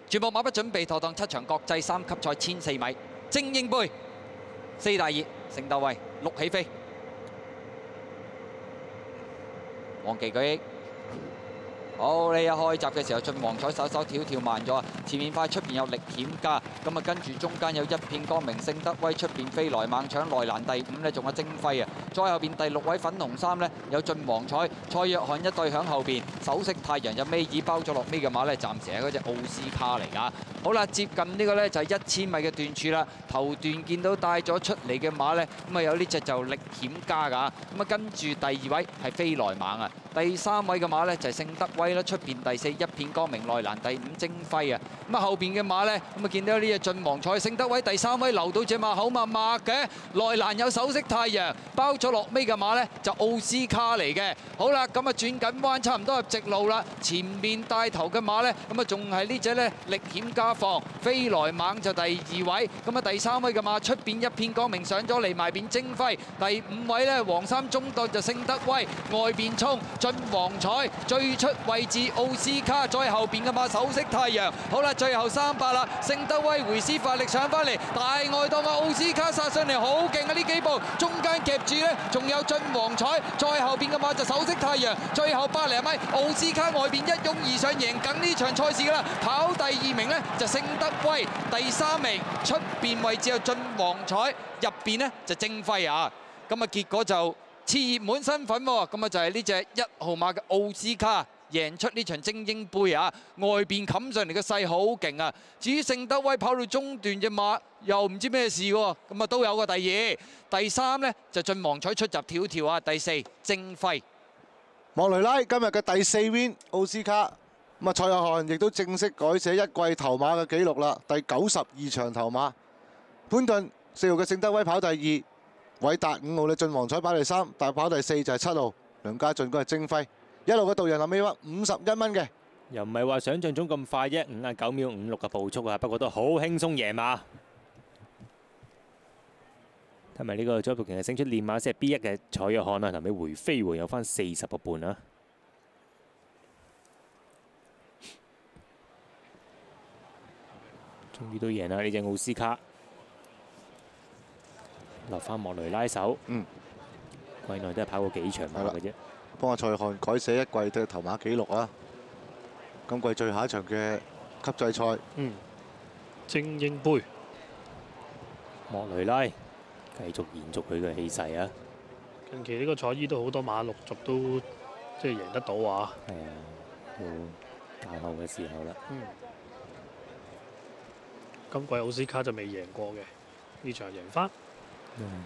全部馬不準備妥當7場國際3級賽1004米精英杯4大熱，聖德威6起飛，黃旗舉起。好，你一開閘嘅時候，晉皇彩稍稍跳慢咗啊！前面快，出邊有力險加，咁啊跟住中間有一片光明，聖德威出邊飛來猛搶，內欄第5呢仲有精輝啊！再後邊第6位粉紅衫呢，有晉皇彩，蔡約翰一對響後邊，首飾太陽有尾耳包咗落尾嘅馬呢，暫時係嗰隻奧斯卡嚟㗎。好啦，接近呢個呢就係1000米嘅段處啦，頭段見到帶咗出嚟嘅馬呢，咁啊有呢隻就力險加㗎，咁啊跟住第2位係飛來猛啊，第3位嘅馬呢就係聖德威啦，出邊第4一片光明，內欄第5精輝啊，咁啊後邊嘅馬呢，咁啊見到呢隻晉皇彩，聖德威第3位留到隻馬口密密嘅，內欄有首飾太陽，包咗落尾嘅馬呢就奧斯卡嚟嘅。好啦，咁啊轉緊彎，差唔多入直路啦，前面帶頭嘅馬呢，咁啊仲係呢隻呢力險加放，飛來猛就第2位，咁啊第3位嘅馬出邊一片光明上咗嚟埋邊精輝，第5位呢黃衫中檔就聖德威，外邊衝晉皇彩，最出位置奧斯卡，再後邊嘅馬首飾太陽。好啦，最後300啦，聖德威回師發力上翻嚟，大外檔嘅奧斯卡殺上嚟好勁啊！呢幾步中間夾住呢，仲有晉皇彩，再後邊嘅馬就首飾太陽，最後100零米奧斯卡外邊一擁而上贏緊呢場賽事㗎啦，跑第2名呢就聖德威，第3名出邊位置有晉皇彩，入邊呢就精輝啊！咁啊結果就次熱門身份喎，咁啊就係呢隻1號馬嘅奧斯卡贏出呢場精英杯啊！外邊冚上嚟嘅勢好勁啊！至於聖德威跑到中段隻馬又唔知咩事喎，咁啊都有個第2、第3呢就晉皇彩出閘跳啊，第4精輝。莫雷拉今日嘅第4 win 奧斯卡，咁啊蔡約翰亦都正式改寫一季頭馬嘅紀錄啦，第92場頭馬。潘頓4號嘅聖德威跑第2，韋達5號嘅晉皇彩跑第3，但跑第4就係7號梁家俊嗰係精輝。1路嘅導人臨尾屈51蚊嘅，又唔係話想象中咁快啫，59秒56嘅步速啊，不過都好輕鬆贏馬。睇埋呢個左步拳嘅勝出練馬師係 B1嘅蔡約翰啊，臨尾回飛喎，有翻40個半啊！終於都贏啦呢隻奧斯卡，落翻莫雷拉手。季內都係跑過幾場馬嘅啫。幫阿蔡約翰改寫一季嘅頭馬紀錄啊！今季最後一場嘅級制賽，精英杯，莫雷拉繼續延續佢嘅氣勢啊！近期呢個賽衣都好多馬陸續都即係贏得到啊！係啊，到大後嘅時候啦。今季奧斯卡就未贏過嘅，呢場贏翻。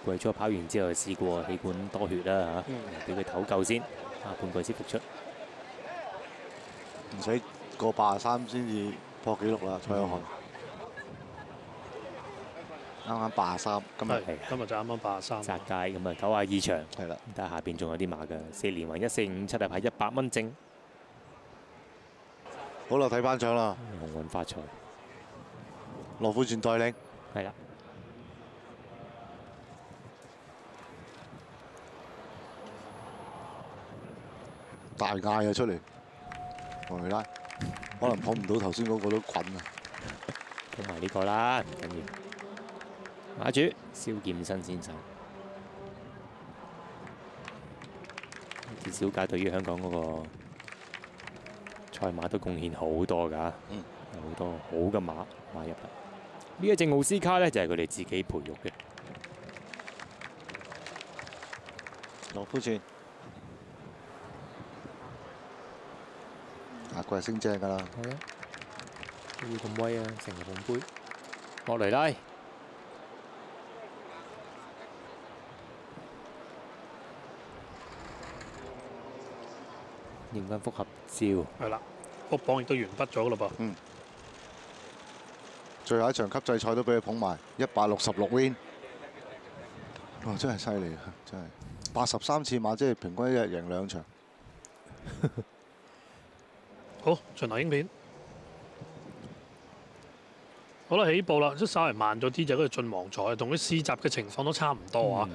季初跑完之後試過氣管多血啦嚇，俾佢唞夠先，下半季先復出。唔使過83先至破紀錄啦，蔡約翰。啱啱83，今日就啱啱83。窄街咁啊，92場。係啦，但係下邊仲有啲馬㗎，4連環1457啊，派100蚊正。好啦，睇頒獎啦。鴻運發財。羅富全帶領。係啦。大嗌啊出嚟，莫雷拉可能捧唔到頭先嗰個都滾啊！捧埋呢個啦，唔緊要。馬主蕭劍新先生，至少屆對於香港嗰個賽馬都貢獻好多㗎，有好多好嘅馬入嚟。呢一隻奧斯卡呢，就係佢哋自己培育嘅。羅富全。下季係升正㗎啦，係啊，都要咁威啊！成個捧杯，莫雷拉，影翻複合照。係啦，福榜亦都完畢咗㗎啦噃。最後一場級制賽都俾佢捧埋166 win， 哇！真係犀利啊！真係83次馬，即係平均一日贏2場。好，循例影片。好啦，起步啦，即係稍為慢咗啲，就嗰個晉皇彩，同啲試閘嘅情況都差唔多啊。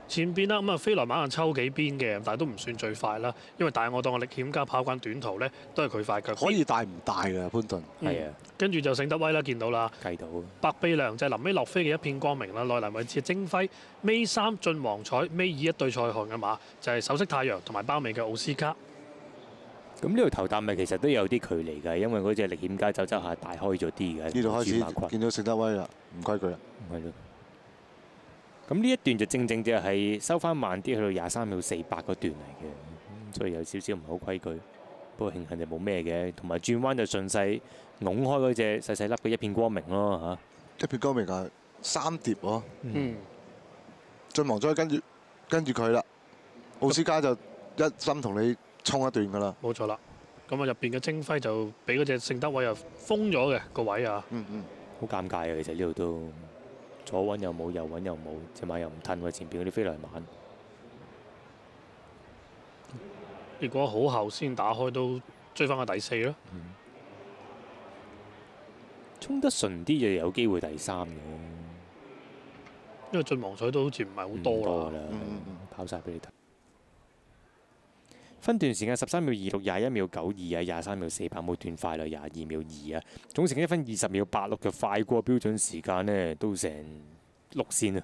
前邊啦，咁啊飛來馬可能抽幾邊嘅，但係都唔算最快啦。因為大我當嘅力險家跑慣短途咧，都係佢快腳。可以大唔大㗎潘頓？係啊，跟住就聖德威啦，見到啦。計到。白鼻梁就係臨尾落飛嘅一片光明啦，內欄位置嘅精輝，尾3進皇彩，尾2一對賽項嘅馬就係首飾太陽同埋包尾嘅奧斯卡。咁呢度頭啖咪其實都有啲距離㗎，因為嗰隻力險家走下大開咗啲嘅。呢度開始見到聖德威啦，唔規矩啦。係咯。咁呢一段就正就係收翻慢啲，去到23秒48嗰段嚟嘅，所以有少少唔係好規矩。不過慶幸就冇咩嘅，同埋轉彎就順勢拱開嗰隻細細粒嘅一片光明咯一片光明啊，3碟喎。嗯。進皇再跟住佢啦，奧斯卡就一心同你衝一段㗎啦。冇錯啦。咁啊入邊嘅精輝就俾嗰隻聖德威又封咗嘅個位啊。好尷尬啊！其實呢度都左穩又冇，右穩又冇，隻馬又唔褪喎，前邊嗰啲飛來馬。結果好後先打開都追翻個第4咯。衝得順啲就有機會第3嘅。因為進皇彩都好似唔係好多啦。跑晒俾你睇。分段時間13秒26、21秒92啊、23秒48，冇斷快啦，22秒2啊，總成績分20秒86嘅快過標準時間呢，都成6線啊！